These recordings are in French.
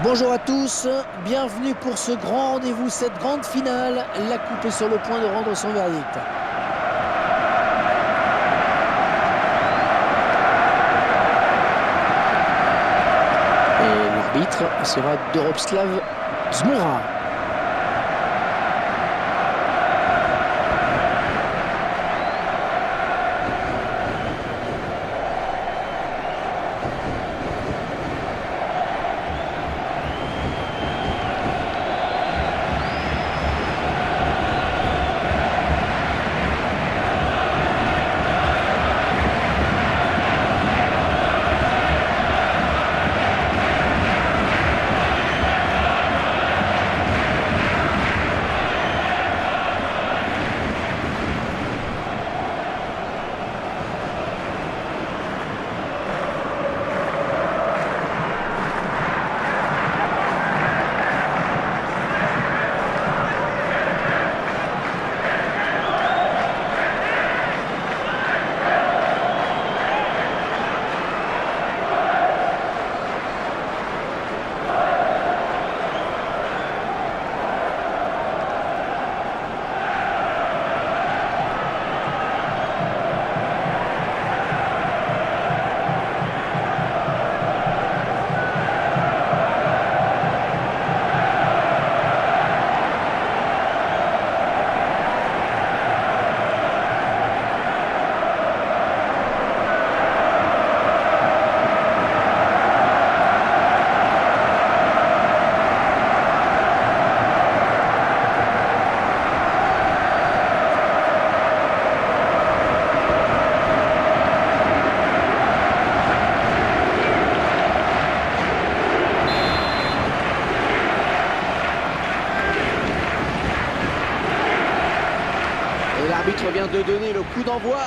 Bonjour à tous, bienvenue pour ce grand rendez-vous, cette grande finale. La coupe est sur le point de rendre son verdict. Et l'arbitre sera Doropslav Zmoura. Et l'arbitre vient de donner le coup d'envoi.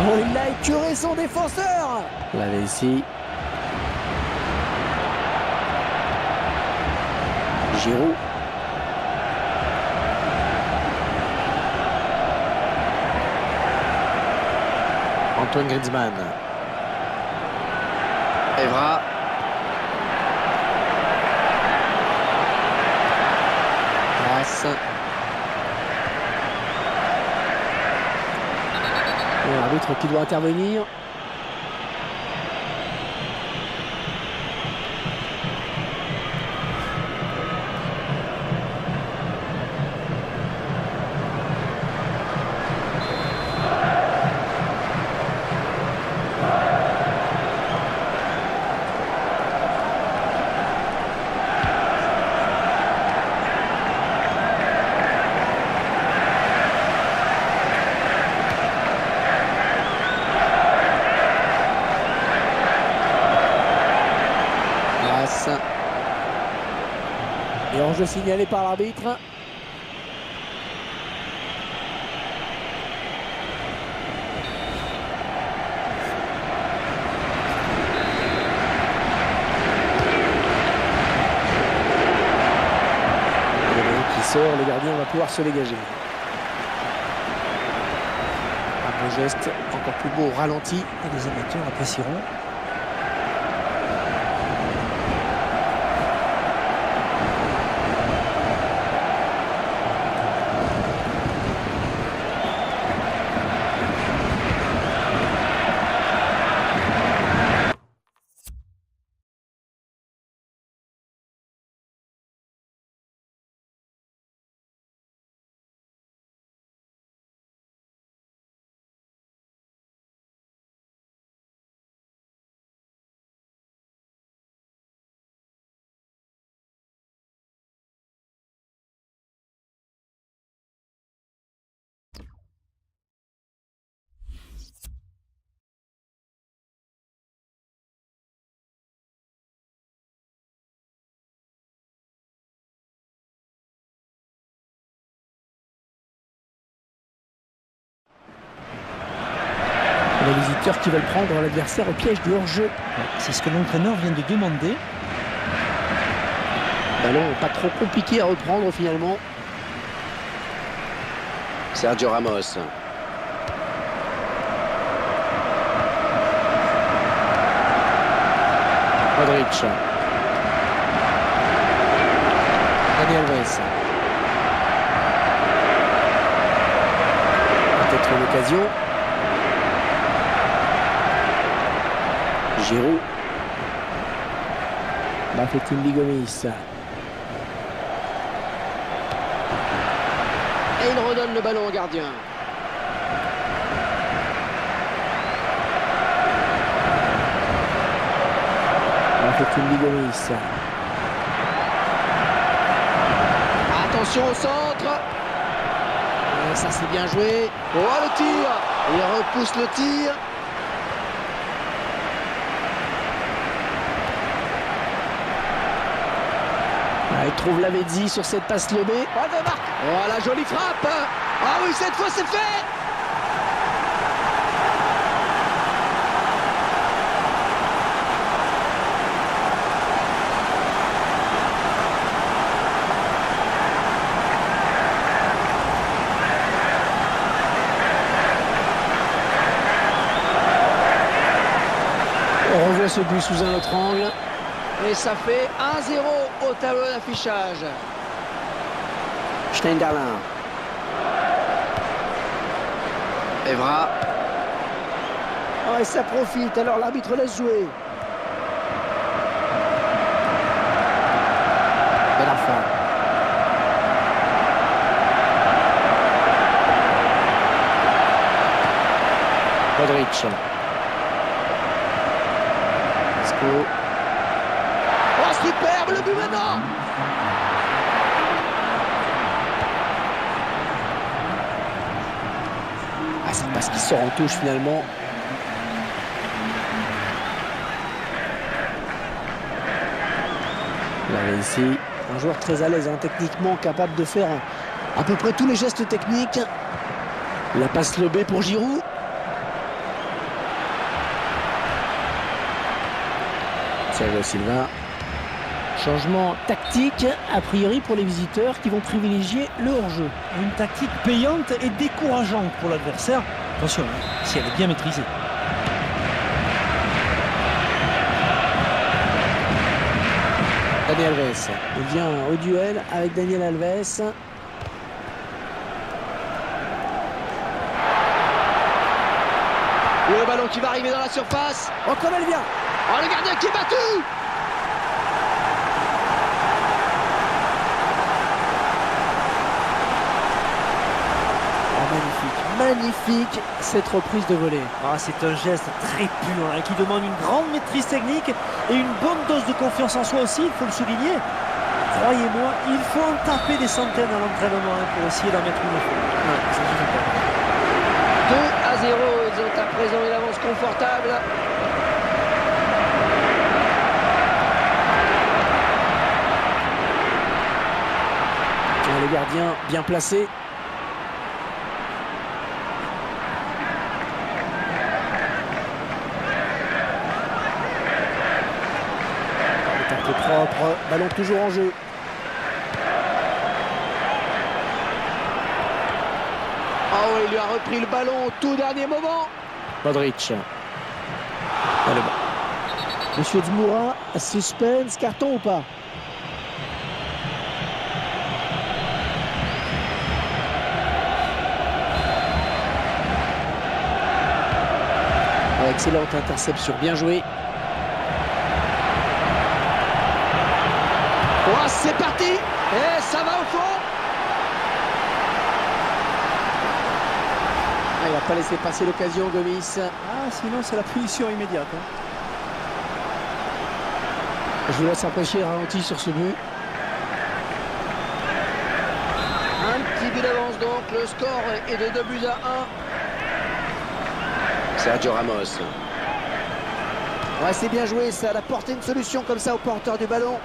Oh, il a écœuré son défenseur. La vessie. Giroud. Antoine Griezmann. Evra. Et l'arbitre qui doit intervenir. Et enjeu signalé par l'arbitre. Le ballon qui sort, le gardien va pouvoir se dégager. Un beau geste, encore plus beau au ralenti. Et les amateurs apprécieront. Les visiteurs qui veulent prendre l'adversaire au piège du hors-jeu. C'est ce que l'entraîneur vient de demander. Ballon pas trop compliqué à reprendre finalement. Sergio Ramos. Modric. Dani Alves. Peut-être une occasion. Giroud. Bafétimbi Gomis. Et il redonne le ballon au gardien. Bafétimbi Gomis. Attention au centre. Et ça c'est bien joué. Oh le tir. Il repousse le tir. Il trouve Lavezzi sur cette passe lobée. Oh la jolie frappe. Ah oui, cette fois c'est fait. On revoit ce but sous un autre angle. Et ça fait 1-0 au tableau d'affichage. Schneiderlin. Evra. Oh, et ça profite, alors l'arbitre laisse jouer. Ben Arfa. Modric. Isco. Oh, superbe le but maintenant. Ah, c'est parce qu'il sort en touche finalement. Là ici, un joueur très à l'aise, hein, techniquement capable de faire à peu près tous les gestes techniques. La passe lobée pour Giroud. Thiago Silva. Changement tactique, a priori pour les visiteurs qui vont privilégier le hors-jeu. Une tactique payante et décourageante pour l'adversaire. Attention, si elle est bien maîtrisée. Dani Alves. Il vient au duel avec Daniel Alves. Le ballon qui va arriver dans la surface. Oh, comme elle vient. Oh, le gardien qui est battu. Magnifique cette reprise de volée. Ah, c'est un geste très pur hein, qui demande une grande maîtrise technique et une bonne dose de confiance en soi aussi, il faut le souligner. Croyez-moi, il faut en taper des centaines à l'entraînement hein, pour essayer d'en mettre une fois. Ouais, ça suffit pas. 2-0, ils ont à présent une avance confortable. Le gardien bien placé. Propre, ballon toujours en jeu. Oh, il lui a repris le ballon au tout dernier moment. Modric. Allez, bon. Monsieur Dzmoura, suspense, carton ou pas? Excellente interception, bien joué. Oh, c'est parti. Et ça va au fond. Ah, il n'a pas laissé passer l'occasion, Gomis. Ah, sinon c'est la punition immédiate. Hein. Je vous laisse apprécier ralenti sur ce but. Un petit but d'avance donc. Le score est de 2-1. Sergio Ramos. Ouais, c'est bien joué, ça a apporté une solution comme ça au porteur du ballon.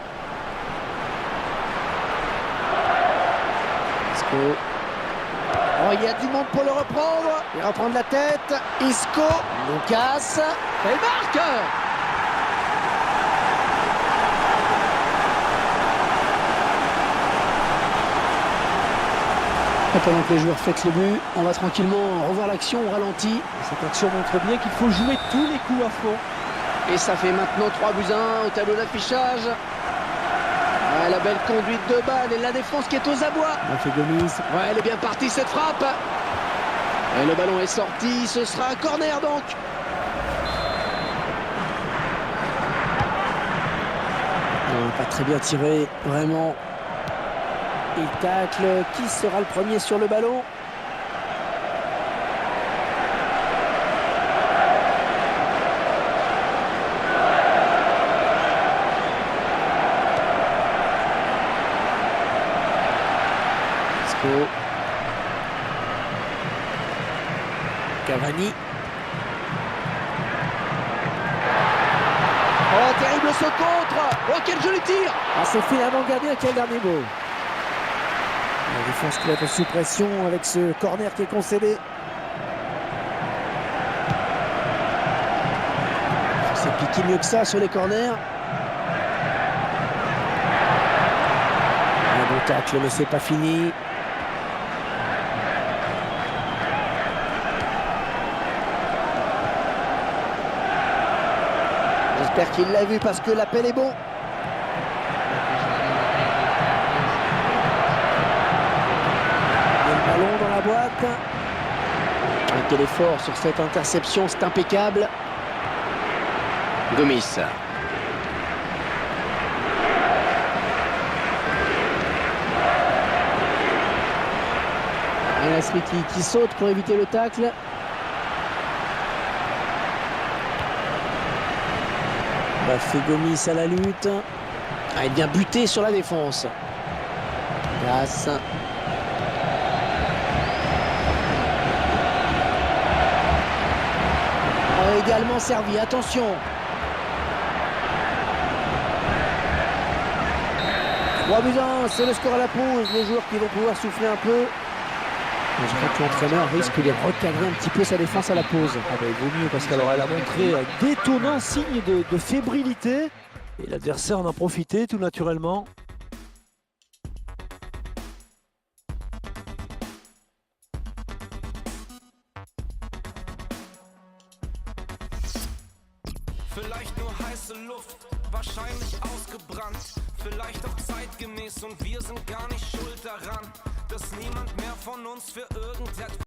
Oh, il y a du monde pour le reprendre. Il va reprendre la tête. Isco. Lucas. Et il marque. Et pendant que les joueurs fêtent le but, on va tranquillement revoir l'action au ralenti. Cette action montre bien qu'il faut jouer tous les coups à fond. Et ça fait maintenant 3-1 au tableau d'affichage. Ouais, la belle conduite de balle et la défense qui est aux abois. Ouais, elle est bien partie cette frappe. Et le ballon est sorti, ce sera un corner donc. Non, pas très bien tiré, vraiment. Il tacle, qui sera le premier sur le ballon? Cavani. Oh, terrible ce contre. Oh, quel joli tir. Ah, c'est finalement le gardien qui a le dernier mot. La défense qui va être sous pression avec ce corner qui est concédé. C'est piqué mieux que ça sur les corners. Un bon tacle, mais c'est pas fini. J'espère qu'il l'a vu parce que l'appel est bon. Le ballon dans la boîte. Quel effort sur cette interception, c'est impeccable. Gomis. El Nasri qui saute pour éviter le tacle. Fait Gomis à la lutte. Ah, il vient buter sur la défense. Glace. Oh, également servi, attention. 3-1, c'est le score à la pause. Les joueurs qui vont pouvoir souffler un peu. Je crois que l'entraîneur risque de recadrer un petit peu sa défense à la pause. Ah ben, il vaut mieux parce qu'alors elle a montré un détonnant signe de fébrilité. Et l'adversaire en a profité tout naturellement. Vielleicht nur heiße Luft, wahrscheinlich ausgebrannt. Vielleicht auch zeitgemäß und wir sind gar nicht schuld daran, dass niemand mehr von uns für irgendetwas